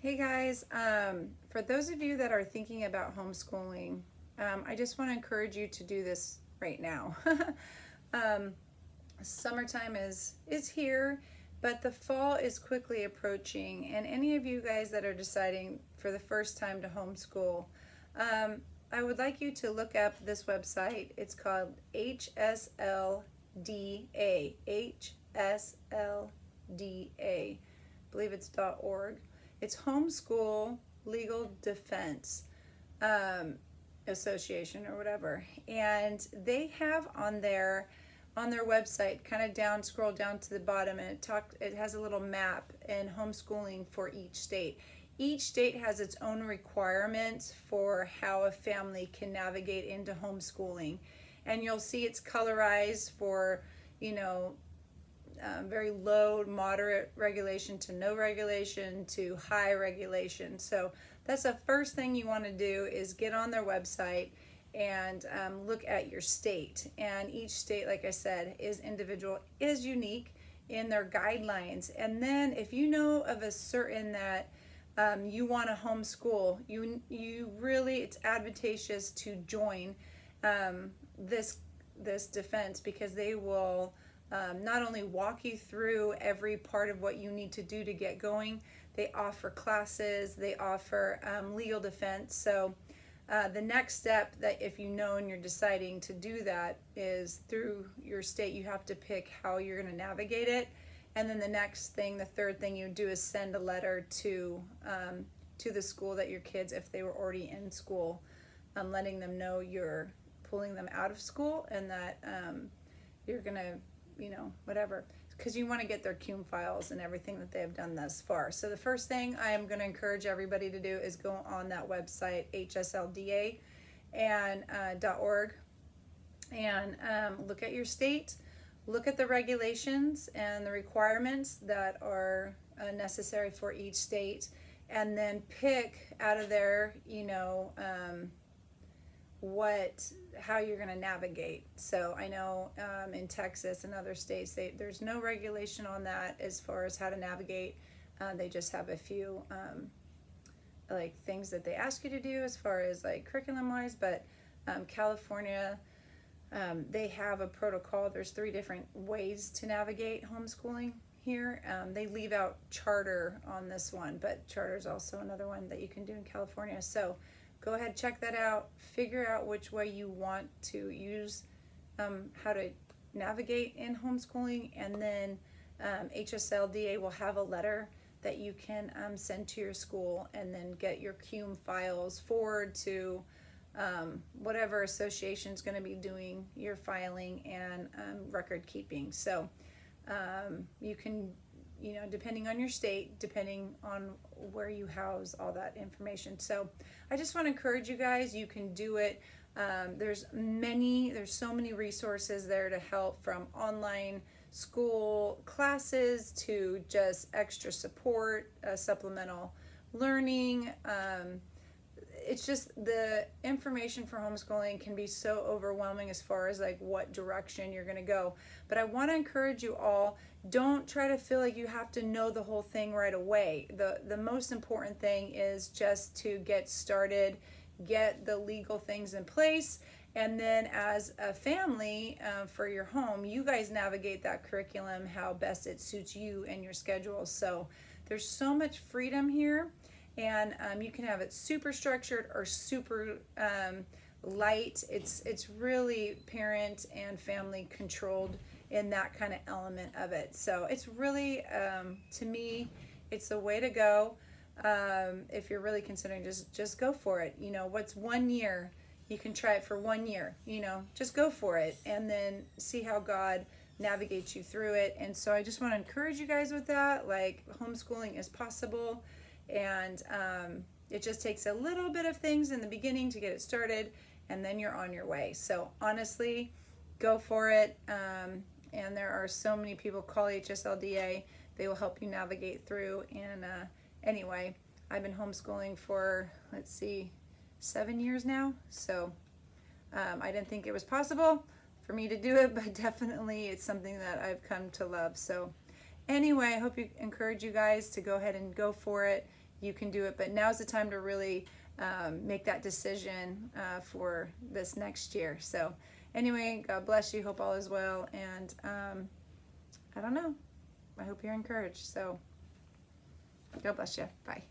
Hey guys, for those of you that are thinking about homeschooling, I just want to encourage you to do this right now. um, Summertime is here, but the fall is quickly approaching, and any of you guys that are deciding for the first time to homeschool, I would like you to look up this website. It's called HSLDA, HSLDA. I believe it's .org. It's Homeschool Legal Defense Association or whatever, and they have on their website, kind of scroll down to the bottom, and it has a little map and homeschooling for each state. Each state has its own requirements for how a family can navigate into homeschooling, and you'll see it's colorized for, very low, moderate regulation to no regulation to high regulation. So that's the first thing you want to do is get on their website and look at your state. And each state, like I said, is individual, is unique in their guidelines. And then if you know of a certain that you want to homeschool, you really, it's advantageous to join this defense, because they will not only walk you through every part of what you need to do to get going, they offer classes, they offer legal defense. So the next step, that if you know and you're deciding to do that, is through your state you have to pick how you're going to navigate it. And then the third thing you do is send a letter to the school that your kids, if they were already in school, letting them know you're pulling them out of school, and that you're going to, whatever, because you want to get their CUME files and everything that they have done thus far. So the first thing I am going to encourage everybody to do is go on that website, HSLDA and .org, and look at your state, look at the regulations and the requirements that are necessary for each state, and then pick out of there, how you're going to navigate. So I know in Texas and other states, there's no regulation on that as far as how to navigate. They just have a few like things that they ask you to do as far as like curriculum wise. But California, they have a protocol. There's 3 different ways to navigate homeschooling here. They leave out charter on this one, but charter is also another one that you can do in California. So go ahead, check that out, figure out which way you want to use, how to navigate in homeschooling, and then HSLDA will have a letter that you can send to your school, and then get your CUME files forward to whatever association is going to be doing your filing and record keeping. So you can, depending on your state, depending on where you house all that information. So I just want to encourage you guys, you can do it. There's so many resources there to help, from online school classes to just extra support, supplemental learning. It's just, the information for homeschooling can be so overwhelming as far as like what direction you're going to go. But I want to encourage you all, don't try to feel like you have to know the whole thing right away. The most important thing is just to get started, get the legal things in place, and then as a family, for your home, you guys navigate that curriculum how best it suits you and your schedule. So there's so much freedom here. And you can have it super structured or super light. It's really parent and family controlled in that kind of element of it. So it's really, to me, it's the way to go. If you're really considering, just go for it. What's 1 year? You can try it for 1 year. Just go for it, and then see how God navigates you through it. And so I just want to encourage you guys with that. Like, homeschooling is possible. And it just takes a little bit of things in the beginning to get it started, and then you're on your way. So honestly, go for it. And there are so many people. Call HSLDA. They will help you navigate through. And anyway, I've been homeschooling for, 7 years now. So I didn't think it was possible for me to do it, but definitely it's something that I've come to love. So anyway, I hope you encourage you guys to go ahead and go for it. you can do it. But now's the time to really make that decision for this next year. So anyway, God bless you. Hope all is well. And I don't know. I hope you're encouraged. So God bless you. Bye.